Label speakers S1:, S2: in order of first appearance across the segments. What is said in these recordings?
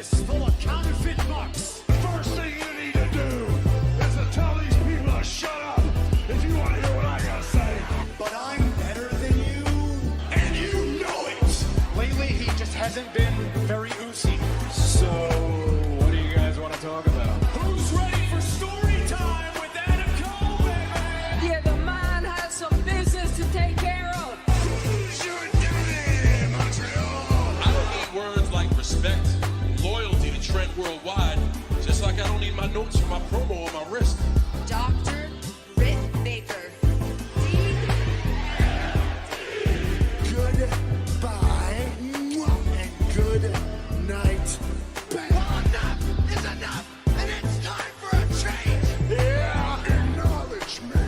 S1: office full of counterfeit bucks.
S2: First thing you need to do is to tell these people to shut up if you want to hear what I gotta say.
S1: But I'm better than you.
S2: And you know it.
S1: Lately, he just hasn't been very oozy.
S3: So, what do you guys want to talk about?
S1: Who's ready for story time with Adam Cole, baby?
S4: Yeah, the man has some business to take care of.
S2: Who's your daddy, Montreal?
S5: I don't need words like respect, loyalty to Trent Worldwide, just like I don't need my notes for my promo on my wrist.
S6: Dr. Britt Baker. Dean.
S2: Goodbye and good night. Enough is enough, and it's time for a change. Yeah, acknowledge me.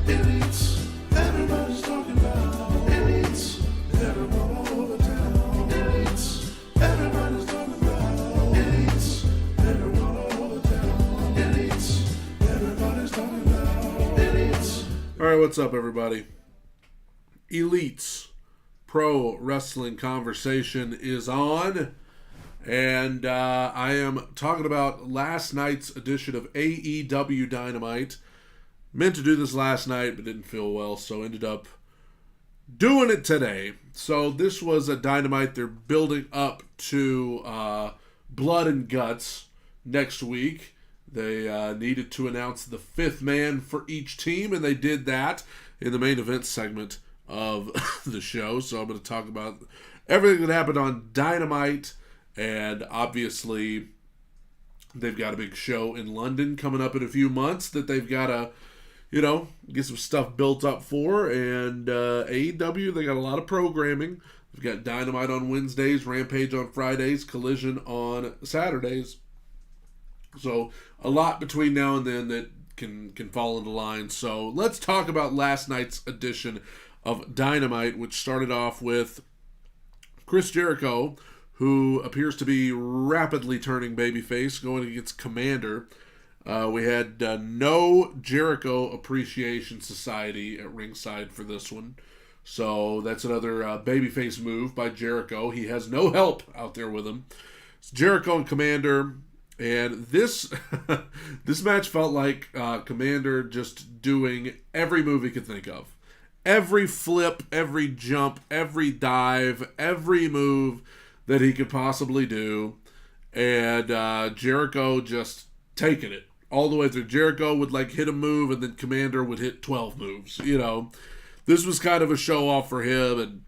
S2: Elites, everybody's talking about elites. Everyone all over town. Elites, everybody's talking about elites. Everyone all over town. Elites, everybody's talking about elites.
S7: All right, what's up, everybody? Elites Pro Wrestling Conversation is on, and I am talking about last night's edition of AEW Dynamite. Meant to do this last night, but didn't feel well, so ended up doing it today. So this was a Dynamite. They're building up to Blood and Guts next week. They needed to announce the fifth man for each team, and they did that in the main event segment of the show. So I'm going to talk about everything that happened on Dynamite, and obviously they've got a big show in London coming up in a few months that they've got to, get some stuff built up for. And AEW, they got a lot of programming. They've got Dynamite on Wednesdays, Rampage on Fridays, Collision on Saturdays. So a lot between now and then that can fall into line. So let's talk about last night's edition of Dynamite, which started off with Chris Jericho, who appears to be rapidly turning babyface, going against Commander. We had no Jericho Appreciation Society at ringside for this one. So that's another babyface move by Jericho. He has no help out there with him. It's Jericho and Commander. And this this match felt like Commander just doing every move he could think of. Every flip, every jump, every dive, every move that he could possibly do. And Jericho just taking it all the way through. Jericho would hit a move, and then Commander would hit 12 moves. This was kind of a show off for him. And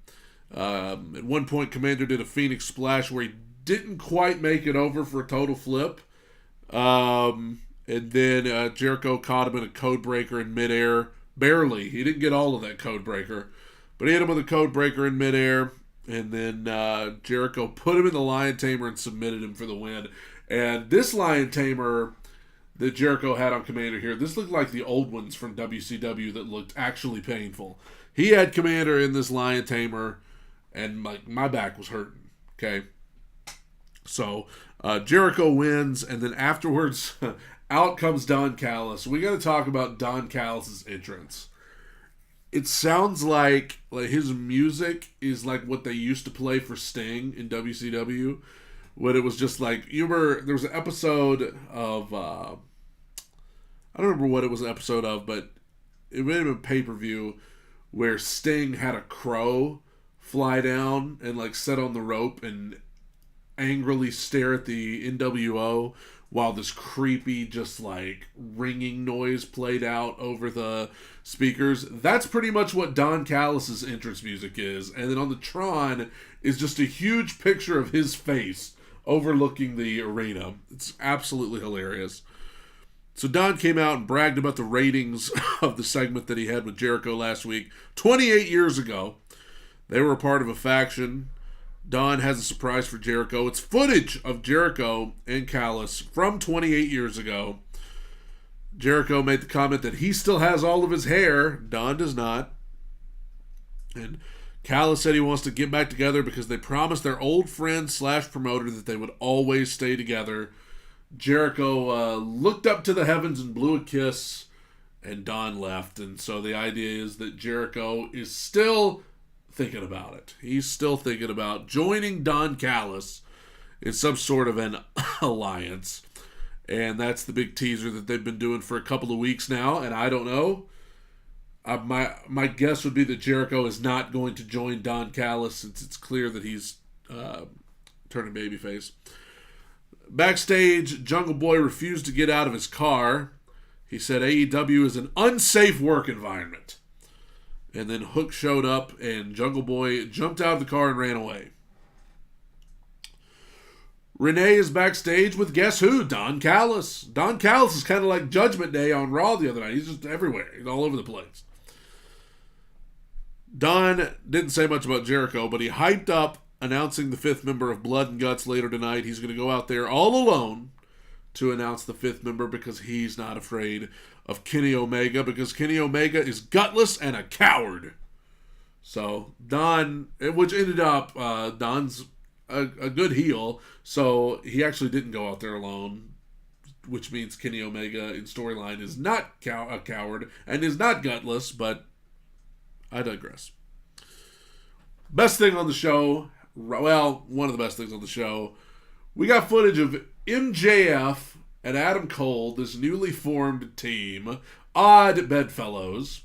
S7: at one point, Commander did a Phoenix Splash where he didn't quite make it over for a total flip. And then Jericho caught him in a code breaker in midair. Barely. He didn't get all of that code breaker. But he hit him with a code breaker in midair. And then Jericho put him in the Lion Tamer and submitted him for the win. And this Lion Tamer that Jericho had on Commander here, this looked like the old ones from WCW that looked actually painful. He had Commander in this Lion Tamer, and my back was hurting. Okay? So Jericho wins, and then afterwards, out comes Don Callis. We got to talk about Don Callis' entrance. It sounds like his music is like what they used to play for Sting in WCW, when it was just you remember there was an episode of I don't remember what it was an episode of, but it may have been a pay-per-view where Sting had a crow fly down and sit on the rope and angrily stare at the NWO while this creepy ringing noise played out over the speakers. That's pretty much what Don Callis' entrance music is. And then on the Tron is just a huge picture of his face overlooking the arena. It's absolutely hilarious. So Don came out and bragged about the ratings of the segment that he had with Jericho last week. 28 years ago, they were a part of a faction. Don has a surprise for Jericho. It's footage of Jericho and Callis from 28 years ago. Jericho made the comment that he still has all of his hair. Don does not. And Callis said he wants to get back together because they promised their old friend / promoter that they would always stay together. Jericho looked up to the heavens and blew a kiss, and Don left. And so the idea is that Jericho is still thinking about it. He's still thinking about joining Don Callis in some sort of an alliance. And that's the big teaser that they've been doing for a couple of weeks now. And I don't know. My guess would be that Jericho is not going to join Don Callis since it's clear that he's turning babyface. Backstage, Jungle Boy refused to get out of his car. He said AEW is an unsafe work environment. And then Hook showed up and Jungle Boy jumped out of the car and ran away. Renee is backstage with guess who? Don Callis. Don Callis is kind of like Judgment Day on Raw the other night. He's just everywhere. He's all over the place. Don didn't say much about Jericho, but he hyped up announcing the 5th member of Blood and Guts later tonight. He's going to go out there all alone to announce the 5th member because he's not afraid of Kenny Omega, because Kenny Omega is gutless and a coward. So Don, which ended up, Don's a good heel, so he actually didn't go out there alone, which means Kenny Omega in storyline is not a coward and is not gutless, but I digress. Best thing on the show, well, one of the best things on the show, we got footage of MJF and Adam Cole, this newly formed team, Odd Bedfellows.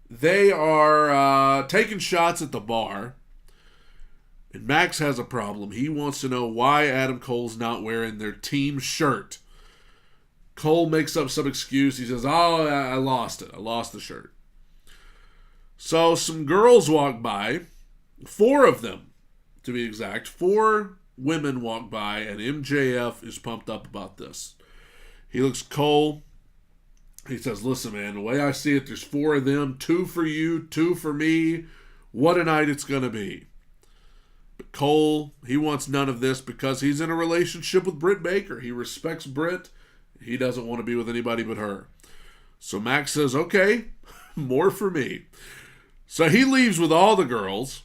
S7: They are taking shots at the bar. And Max has a problem. He wants to know why Adam Cole's not wearing their team shirt. Cole makes up some excuse. He says, oh, I lost it. I lost the shirt. So some girls walk by. 4 of them, to be exact. 4 women walk by, and MJF is pumped up about this. He looks at Cole. He says, listen, man, the way I see it, there's 4 of them. 2 for you, 2 for me. What a night it's going to be. But Cole, he wants none of this because he's in a relationship with Britt Baker. He respects Britt. He doesn't want to be with anybody but her. So Max says, okay, more for me. So he leaves with all the girls.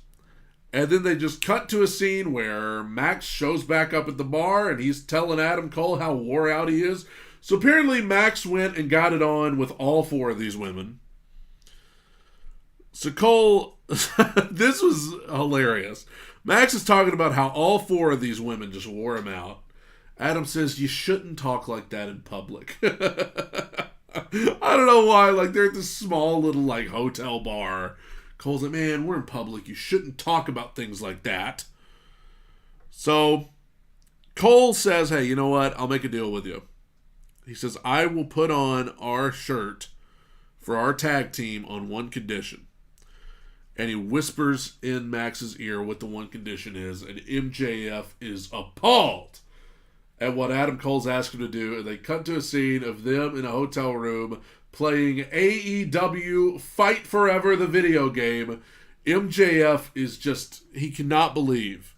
S7: And then they just cut to a scene where Max shows back up at the bar and he's telling Adam Cole how wore out he is. So apparently Max went and got it on with all 4 of these women. So Cole, this was hilarious. Max is talking about how all 4 of these women just wore him out. Adam says, you shouldn't talk like that in public. I don't know why. Like, they're at this small little, like, hotel bar. Cole's like, man, we're in public. You shouldn't talk about things like that. So, Cole says, hey, you know what? I'll make a deal with you. He says, I will put on our shirt for our tag team on one condition. And he whispers in Max's ear what the one condition is, and MJF is appalled at what Adam Cole's asked him to do, and they cut to a scene of them in a hotel room playing AEW Fight Forever, the video game. MJF is just, he cannot believe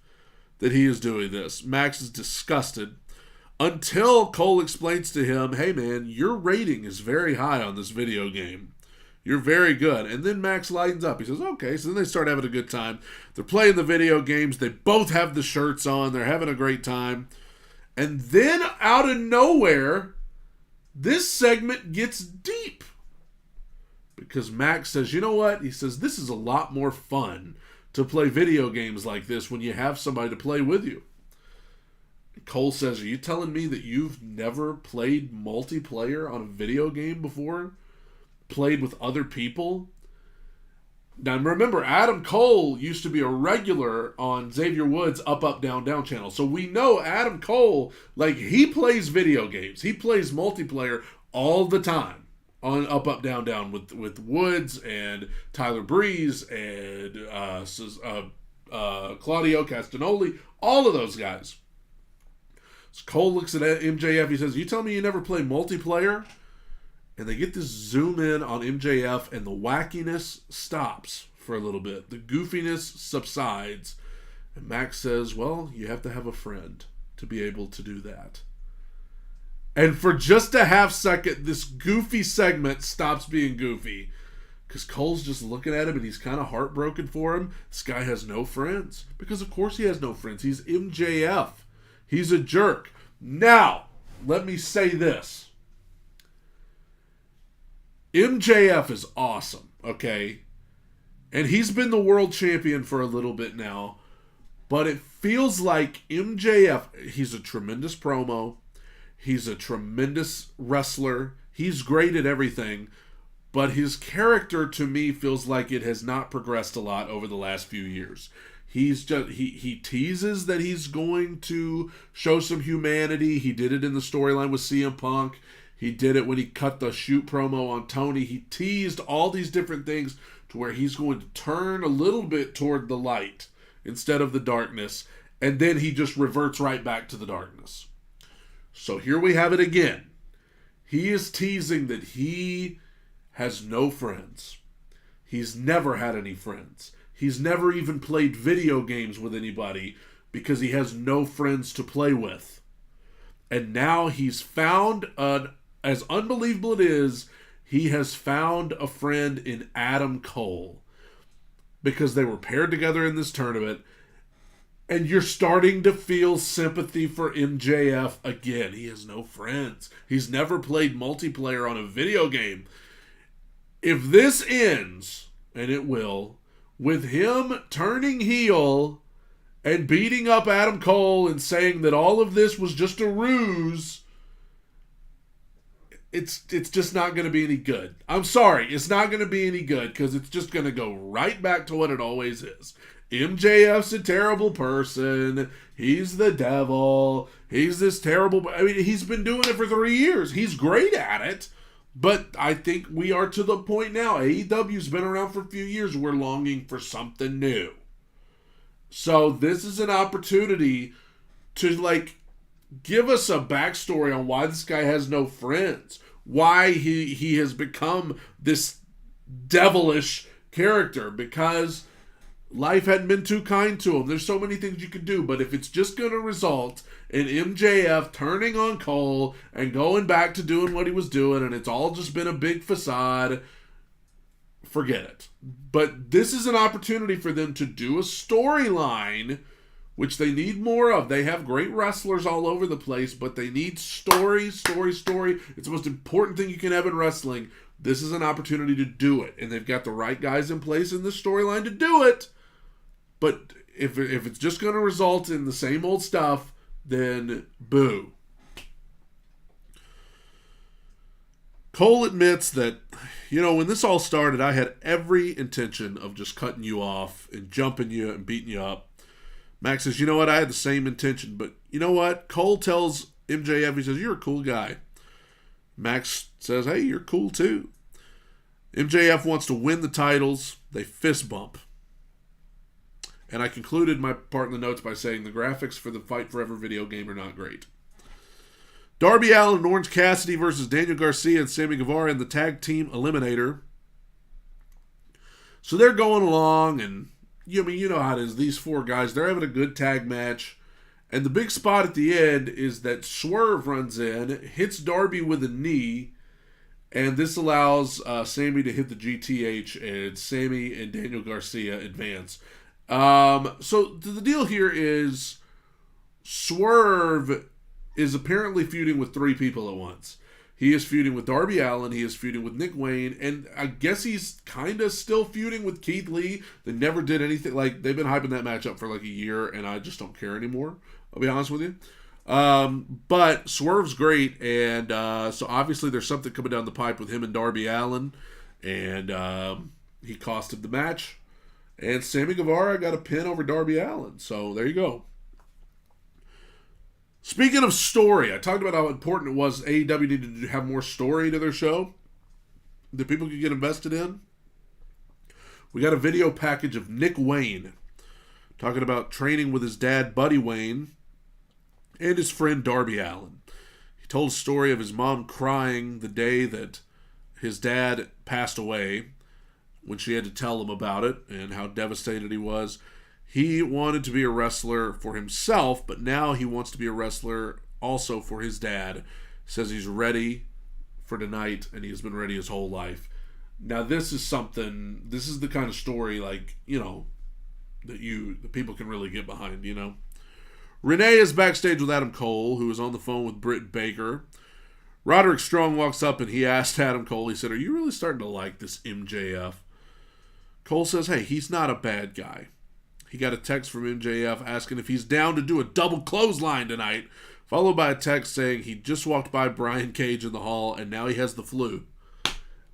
S7: that he is doing this. Max is disgusted until Cole explains to him, hey man, your rating is very high on this video game. You're very good. And then Max lightens up. He says, okay. So then they start having a good time. They're playing the video games. They both have the shirts on. They're having a great time. And then out of nowhere, this segment gets deep. Because Max says, you know what? He says, this is a lot more fun to play video games like this when you have somebody to play with you. Cole says, are you telling me that you've never played multiplayer on a video game before? Played with other people? Now remember, Adam Cole used to be a regular on Xavier Woods' Up, Up, Down, Down channel. So we know Adam Cole, like, he plays video games. He plays multiplayer all the time on Up, Up, Down, Down with Woods and Tyler Breeze and Claudio Castagnoli, all of those guys. So Cole looks at MJF. He says, you tell me you never play multiplayer? And they get this zoom in on MJF, and the wackiness stops for a little bit. The goofiness subsides. And Max says, well, you have to have a friend to be able to do that. And for just a half second, this goofy segment stops being goofy. Because Cole's just looking at him, and he's kind of heartbroken for him. This guy has no friends. Because of course he has no friends. He's MJF. He's a jerk. Now, let me say this. MJF is awesome, okay? And he's been the world champion for a little bit now. But it feels like MJF, he's a tremendous promo. He's a tremendous wrestler. He's great at everything. But his character, to me, feels like it has not progressed a lot over the last few years. He's just he teases that he's going to show some humanity. He did it in the storyline with CM Punk. He did it when he cut the shoot promo on Tony. He teased all these different things to where he's going to turn a little bit toward the light instead of the darkness. And then he just reverts right back to the darkness. So here we have it again. He is teasing that he has no friends. He's never had any friends. He's never even played video games with anybody because he has no friends to play with. And now he's found, as unbelievable it is, he has found a friend in Adam Cole. Because they were paired together in this tournament. And you're starting to feel sympathy for MJF again. He has no friends. He's never played multiplayer on a video game. If this ends, and it will, with him turning heel and beating up Adam Cole and saying that all of this was just a ruse, it's just not going to be any good. I'm sorry, it's not going to be any good because it's just going to go right back to what it always is. MJF's a terrible person. He's the devil. He's this terrible... I mean, he's been doing it for 3 years. He's great at it. But I think we are to the point now. AEW's been around for a few years. We're longing for something new. So this is an opportunity to, give us a backstory on why this guy has no friends. Why he has become this devilish character. Because life hadn't been too kind to him. There's so many things you could do. But if it's just going to result in MJF turning on Cole and going back to doing what he was doing, and it's all just been a big facade, forget it. But this is an opportunity for them to do a storyline, which they need more of. They have great wrestlers all over the place, but they need story. It's the most important thing you can have in wrestling. This is an opportunity to do it, and they've got the right guys in place in the storyline to do it. But if it's just going to result in the same old stuff, then boo. Cole admits that, when this all started, I had every intention of just cutting you off and jumping you and beating you up. Max says, you know what, I had the same intention, but you know what? Cole tells MJF, he says, you're a cool guy. Max says, hey, you're cool too. MJF wants to win the titles. They fist bump. And I concluded my part in the notes by saying the graphics for the Fight Forever video game are not great. Darby Allin and Orange Cassidy versus Daniel Garcia and Sammy Guevara in the Tag Team Eliminator. So they're going along, and you know how it is. These four guys, they're having a good tag match. And the big spot at the end is that Swerve runs in, hits Darby with a knee, and this allows Sammy to hit the GTH, and Sammy and Daniel Garcia advance. So the deal here is Swerve is apparently feuding with three people at once. He is feuding with Darby Allin, he is feuding with Nick Wayne, and I guess he's kind of still feuding with Keith Lee. They never did anything, they've been hyping that match up for a year, and I just don't care anymore, I'll be honest with you. But Swerve's great, and so obviously there's something coming down the pipe with him and Darby Allin, and he costed the match. And Sammy Guevara got a pin over Darby Allin. So there you go. Speaking of story, I talked about how important it was AEW needed to have more story to their show that people could get invested in. We got a video package of Nick Wayne talking about training with his dad, Buddy Wayne, and his friend Darby Allin. He told a story of his mom crying the day that his dad passed away, when she had to tell him about it and how devastated he was. He wanted to be a wrestler for himself, but now he wants to be a wrestler also for his dad. Says he's ready for tonight, and he has been ready his whole life. Now this is the kind of story that the people can really get behind, Renee is backstage with Adam Cole, who is on the phone with Britt Baker. Roderick Strong walks up and he asked Adam Cole, he said, are you really starting to like this MJF? Cole says, hey, he's not a bad guy. he got a text from MJF asking if he's down to do a double clothesline tonight, followed by a text saying he just walked by Brian Cage in the hall and now he has the flu.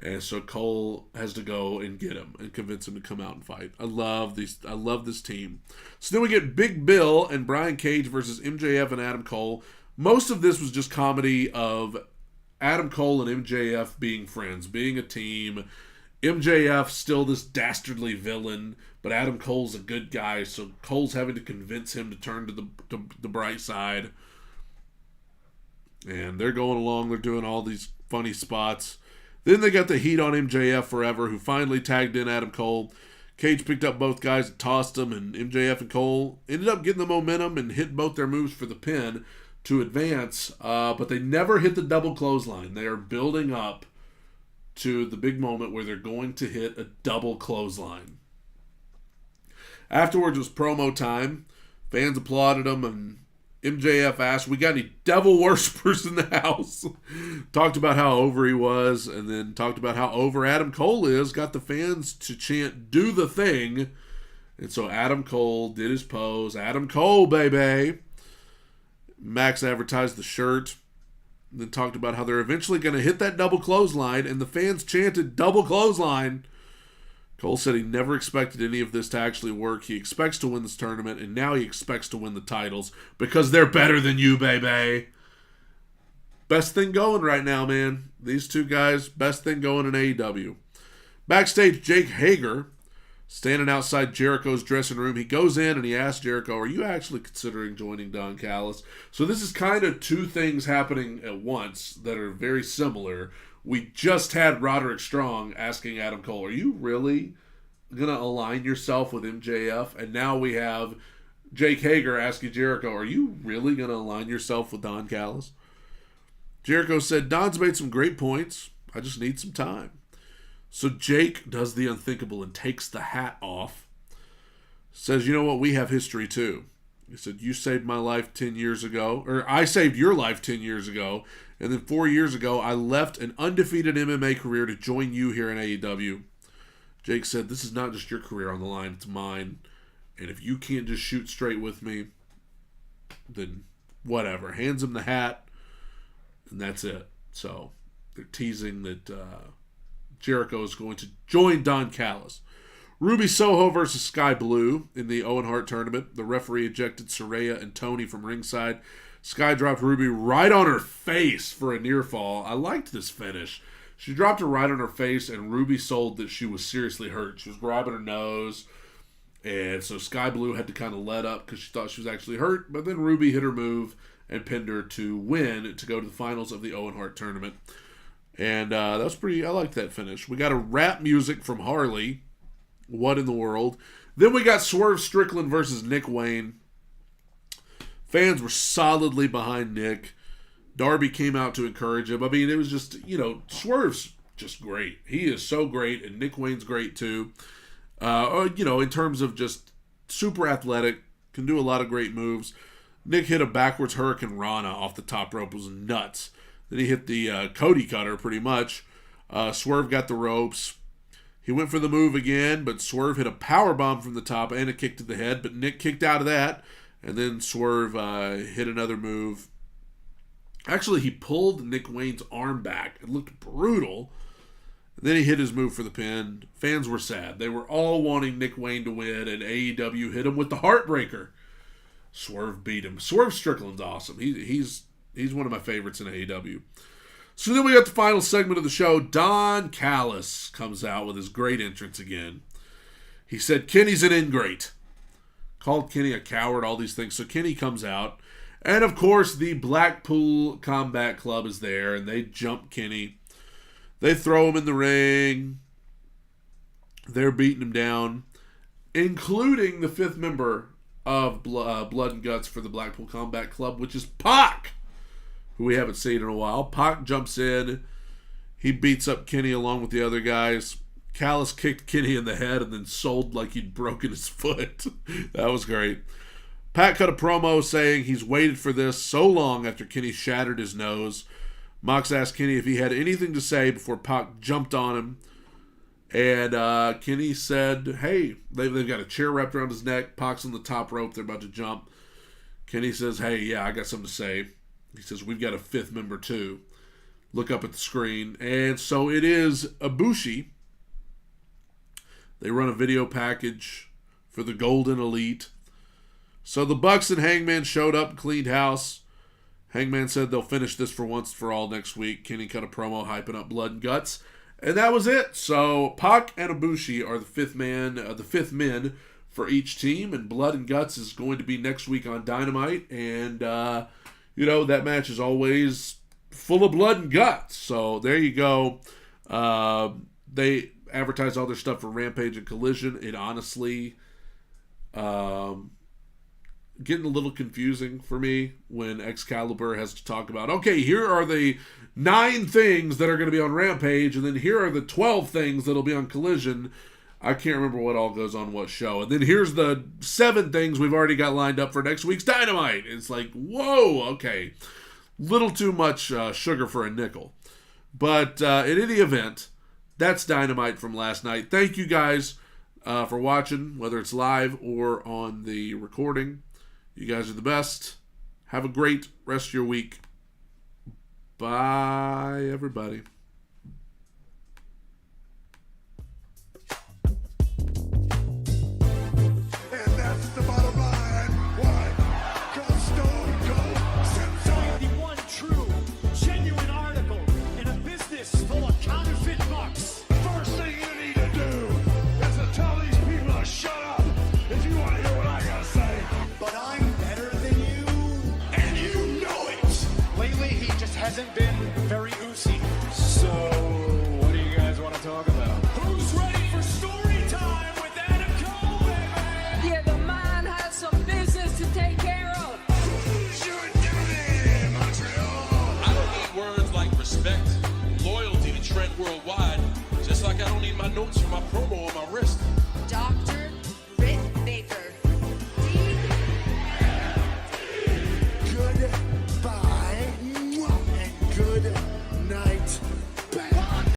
S7: And so Cole has to go and get him and convince him to come out and fight. I love this team. So then we get Big Bill and Brian Cage versus MJF and Adam Cole. Most of this was just comedy of Adam Cole and MJF being friends, being a team. MJF still this dastardly villain, but Adam Cole's a good guy, so Cole's having to convince him to turn to the bright side. And they're going along, they're doing all these funny spots. Then they got the heat on MJF forever, who finally tagged in Adam Cole. Cage picked up both guys and tossed them, and MJF and Cole ended up getting the momentum and hit both their moves for the pin to advance, but they never hit the double clothesline. They are building up to the big moment where they're going to hit a double clothesline. Afterwards was promo time. Fans applauded them, and MJF asked, "We got any devil worshippers in the house?" Talked about how over he was, and then talked about how over Adam Cole is. Got the fans to chant, "Do the thing." And so Adam Cole did his pose. Adam Cole, baby. Max advertised the shirt. And then talked about how they're eventually going to hit that double clothesline, and the fans chanted, "Double clothesline." Cole said he never expected any of this to actually work. He expects to win this tournament, and now he expects to win the titles because they're better than you, baby. Best thing going right now, man. These two guys, best thing going in AEW. Backstage, Jake Hager, standing outside Jericho's dressing room. He goes in and he asks Jericho, "Are you actually considering joining Don Callis?" So this is kind of two things happening at once that are very similar. We just had Roderick Strong asking Adam Cole, "Are you really going to align yourself with MJF?" And now we have Jake Hager asking Jericho, "Are you really going to align yourself with Don Callis?" Jericho said, "Don's made some great points. I just need some time." So Jake does the unthinkable and takes the hat off. Says, "You know what? We have history too." He said, "You saved my life 10 years ago, or I saved your life 10 years ago. And then 4 years ago, I left an undefeated MMA career to join you here in AEW." Jake said, "This is not just your career on the line, it's mine. And if you can't just shoot straight with me, then whatever." Hands him the hat, and that's it. So they're teasing that Jericho is going to join Don Callis. Ruby Soho versus Sky Blue in the Owen Hart tournament. The referee ejected Saraya and Tony from ringside. Sky dropped Ruby right on her face for a near fall. I liked this finish. She dropped her right on her face, and Ruby sold that she was seriously hurt. She was grabbing her nose, and so Sky Blue had to kind of let up because she thought she was actually hurt. But then Ruby hit her move and pinned her to win to go to the finals of the Owen Hart tournament. And that was pretty, I liked that finish. We got a rap music from Harley. What in the world? Then we got Swerve Strickland versus Nick Wayne. Fans were solidly behind Nick. Darby came out to encourage him. I mean, it was just, Swerve's just great. He is so great, and Nick Wayne's great too. In terms of just super athletic, can do a lot of great moves. Nick hit a backwards Hurricane Rana off the top rope. It was nuts. Then he hit the Cody Cutter pretty much. Swerve got the ropes. He went for the move again, but Swerve hit a powerbomb from the top and a kick to the head, but Nick kicked out of that. And then Swerve hit another move. Actually, he pulled Nick Wayne's arm back. It looked brutal. And then he hit his move for the pin. Fans were sad. They were all wanting Nick Wayne to win, and AEW hit him with the Heartbreaker. Swerve beat him. Swerve Strickland's awesome. He's one of my favorites in AEW. So then we got the final segment of the show. Don Callis comes out with his great entrance again. He said, "Kenny's an ingrate." Called Kenny a coward, all these things. So Kenny comes out. And, of course, the Blackpool Combat Club is there, and they jump Kenny. They throw him in the ring. They're beating him down, including the fifth member of Blood and Guts for the Blackpool Combat Club, which is Pac, who we haven't seen in a while. Pac jumps in. He beats up Kenny along with the other guys. Callis kicked Kenny in the head and then sold like he'd broken his foot. That was great. Pat cut a promo saying he's waited for this so long after Kenny shattered his nose. Mox asked Kenny if he had anything to say before Pac jumped on him. And Kenny said, hey, they've got a chair wrapped around his neck. Pac's on the top rope. They're about to jump. Kenny says, hey, yeah, I got something to say. He says, we've got a fifth member too. Look up at the screen. And so it is Ibushi. They run a video package for the Golden Elite. So the Bucks and Hangman showed up and cleaned house. Hangman said they'll finish this for once for all next week. Kenny cut a promo hyping up Blood and Guts. And that was it. So Pac and Ibushi are the fifth men for each team. And Blood and Guts is going to be next week on Dynamite. And, that match is always full of blood and guts. So there you go. They advertise all their stuff for Rampage and Collision. It honestly getting a little confusing for me when Excalibur has to talk about, okay, here are the 9 things that are going to be on Rampage, and then here are the 12 things that'll be on Collision. I can't remember what all goes on what show. And then here's the 7 things we've already got lined up for next week's Dynamite. It's like, whoa, okay. Little too much sugar for a nickel. But in any event, that's Dynamite from last night. Thank you guys for watching, whether it's live or on the recording. You guys are the best. Have a great rest of your week. Bye, everybody.
S2: And that's the bottom line. Why? 'Cause Stone Cold said so.
S1: The one true, genuine article in a business full of counterfeit bucks.
S2: First thing you need to do is to tell these people to shut up if you want to hear what I gotta say.
S1: But I'm better than you.
S2: And you know it.
S1: Lately, he just hasn't been very oozy. So, what do you guys want to talk about? Who's ready for story time with Adam Cole, baby?
S4: Yeah, the man has some business to take care of.
S2: Who's your daddy, Montreal?
S5: I don't need words like respect, loyalty to Trent Worldwide, just like I don't need my notes for my promo on my wrist.